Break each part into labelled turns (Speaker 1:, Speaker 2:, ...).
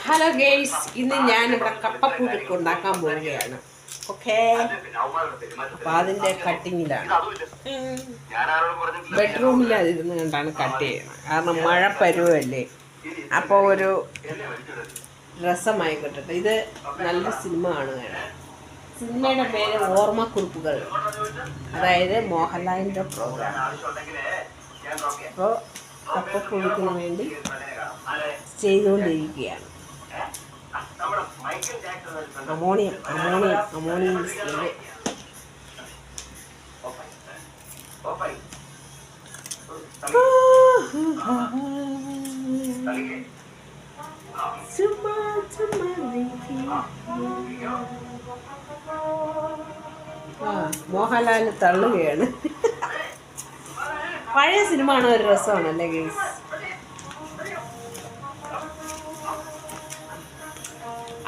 Speaker 1: Hello guys, ഇന്ന് ഞാനിവിടെ കപ്പപ്പുഴുക്ക് ഉണ്ടാക്കാൻ പോവുകയാണ്. ഓക്കെ, അപ്പം അതിൻ്റെ കട്ടിങ്ങിലാണ്. ബെഡ്റൂമിലതിരുന്ന് കണ്ടാണ് കട്ട് ചെയ്യുന്നത്. കാരണം മഴ പരുവല്ലേ, അപ്പോൾ ഒരു രസമായി കിട്ടട്ടെ. ഇത് നല്ല സിനിമ കാണുകയാണ്. സിനിമയുടെ പേര് ഓർമ്മക്കുറിപ്പുകൾ, അതായത് മോഹൻലാലിൻ്റെ പ്രോഗ്രാം. അപ്പോൾ കപ്പപ്പുഴുക്കിന് വേണ്ടി ചെയ്തുകൊണ്ടിരിക്കുകയാണ്. അമോണിയം മോഹൻലാൽ തള്ളുകയാണ്. പഴയ സിനിമ ആണ്, ഒരു രസമാണല്ലേ ഗൈസ്.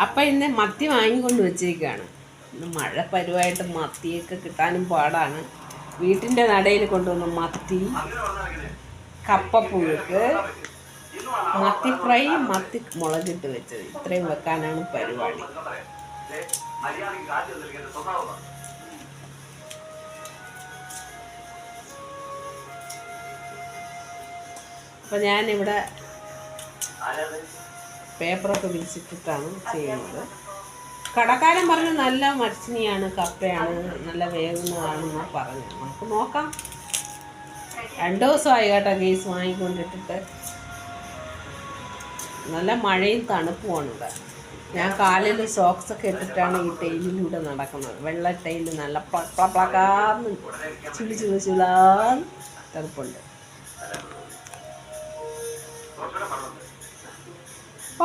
Speaker 1: അപ്പം ഇന്ന് മത്തി വാങ്ങിക്കൊണ്ട് വെച്ചേക്കാണ്. ഇന്ന് മഴ പരുവായിട്ട് മത്തിയൊക്കെ കിട്ടാനും പാടാണ്. വീട്ടിൻ്റെ നടയിൽ കൊണ്ടുവന്ന മത്തി, കപ്പപ്പുഴുക്ക്, മത്തി ഫ്രൈ, മത്തി മുളകിട്ട് വെച്ചത്, ഇത്രയും വെക്കാനാണ് പരിപാടി. അപ്പം ഞാനിവിടെ പേപ്പറൊക്കെ വിരിച്ചിട്ടിട്ടാണ് ചെയ്യുന്നത്. കടക്കാരൻ പറഞ്ഞ് നല്ല മരച്ചിനിയാണ്, കപ്പയാണ്, നല്ല വേകുന്നതാണെന്നാണ് പറഞ്ഞത്. നമുക്ക് നോക്കാം. 2 ദിവസമായി കേട്ടോ ഗേസ് വാങ്ങിക്കൊണ്ടിട്ടിട്ട്. നല്ല മഴയും തണുപ്പുമാണ് ഇവിടെ. ഞാൻ കാലിൽ സോക്സൊക്കെ ഇട്ടിട്ടാണ് ഈ ടൈലിലൂടെ നടക്കുന്നത്. വെള്ള ടൈല് നല്ല പ്ലക്കാർന്ന് ചുളിലാന്ന് തണുപ്പുണ്ട്.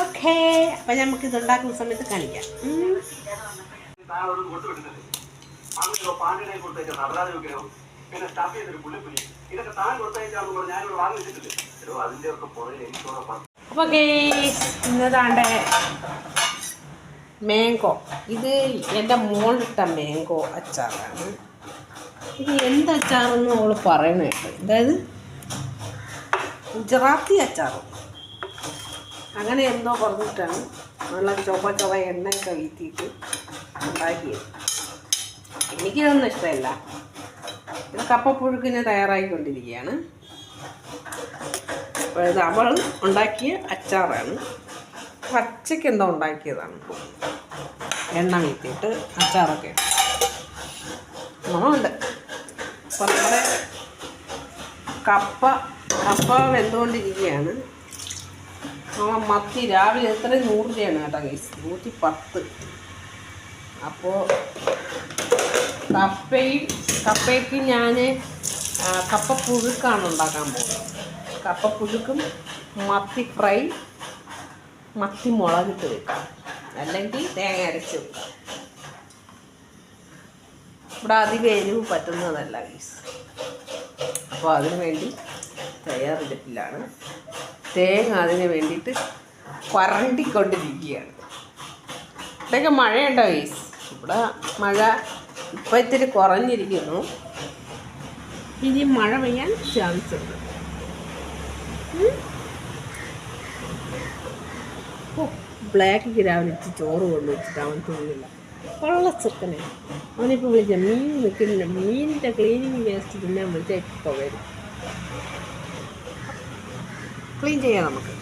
Speaker 1: ഓക്കേ, അപ്പം നമുക്കിത് ഉണ്ടാക്കുന്ന സമയത്ത് കാണിക്കാം. അപ്പോൾ ഇന്നതാണ്ട് മാംഗോ. ഇത് എൻ്റെ മോളിട്ട മാംഗോ അച്ചാറാണ്. ഇത് എന്ത് അച്ചാറെന്ന് അവൾ പറയണ കേട്ടോ. അതായത് ഗുജറാത്തി അച്ചാറ് അങ്ങനെ എന്തോ പറഞ്ഞിട്ടാണ് നല്ല ചൊവ്വ എണ്ണയൊക്കെ വീട്ടിയിട്ട് ഉണ്ടാക്കിയത്. എനിക്കിതൊന്നും ഇഷ്ടമല്ല. ഇത് കപ്പപ്പുഴുക്കിന് തയ്യാറായിക്കൊണ്ടിരിക്കുകയാണ്. അപ്പോൾ ഇത് അവൾ ഉണ്ടാക്കിയ അച്ചാറാണ്. പച്ചയ്ക്ക് എന്തോ ഉണ്ടാക്കിയതാണ്. എണ്ണ വീട്ടിയിട്ട് അച്ചാറൊക്കെ നമ്മളുണ്ട്. അപ്പോൾ നമ്മുടെ കപ്പ വെന്തുകൊണ്ടിരിക്കുകയാണ്. മത്തി രാവിലെ എത്രയും 100 രൂപയാണ് കേട്ടോ ഗൈസ്, 110. അപ്പോൾ കപ്പയ്ക്ക് ഞാൻ കപ്പപ്പുഴുക്കാണ് ഉണ്ടാക്കാൻ പോകുന്നത്. കപ്പപ്പുഴുക്കും മത്തി ഫ്രൈ, മത്തി മുളകിട്ട് വെക്കാം, അല്ലെങ്കിൽ തേങ്ങ അരച്ച് വെക്കാം. ഇവിടെ അധികം എരിവ് പറ്റുന്നതല്ല ഗൈസ്. അപ്പോൾ അതിനു വേണ്ടി തയ്യാറെടുപ്പിലാണ്. തേങ്ങ അതിന് വേണ്ടിയിട്ട് വരണ്ടിക്കൊണ്ടിരിക്കുകയാണ്. ഇവിടെയൊക്കെ മഴയുണ്ടോ ഗൈസ്? ഇവിടെ മഴ ഇപ്പം ഇത്തിരി കുറഞ്ഞിരിക്കുന്നു. ഇനി മഴ പെയ്യാൻ ചാൻസ് ഉണ്ട്. ബ്ലാക്ക് രാവിലെ ഇട്ട് ചോറ് കൊണ്ടു വെച്ചിട്ട് അവൻ തോന്നില്ല. വളരെ ചെറുക്കനെ അവനിപ്പോൾ വിളിച്ച മീൻ നിൽക്കുന്നില്ല. മീനിൻ്റെ ക്ലീനിങ് വേസ്റ്റ് തിന്നാൻ വിളിച്ചാൽ ഇപ്പോൾ വരും. ക്ലീൻ ചെയ്യാം നമുക്ക്.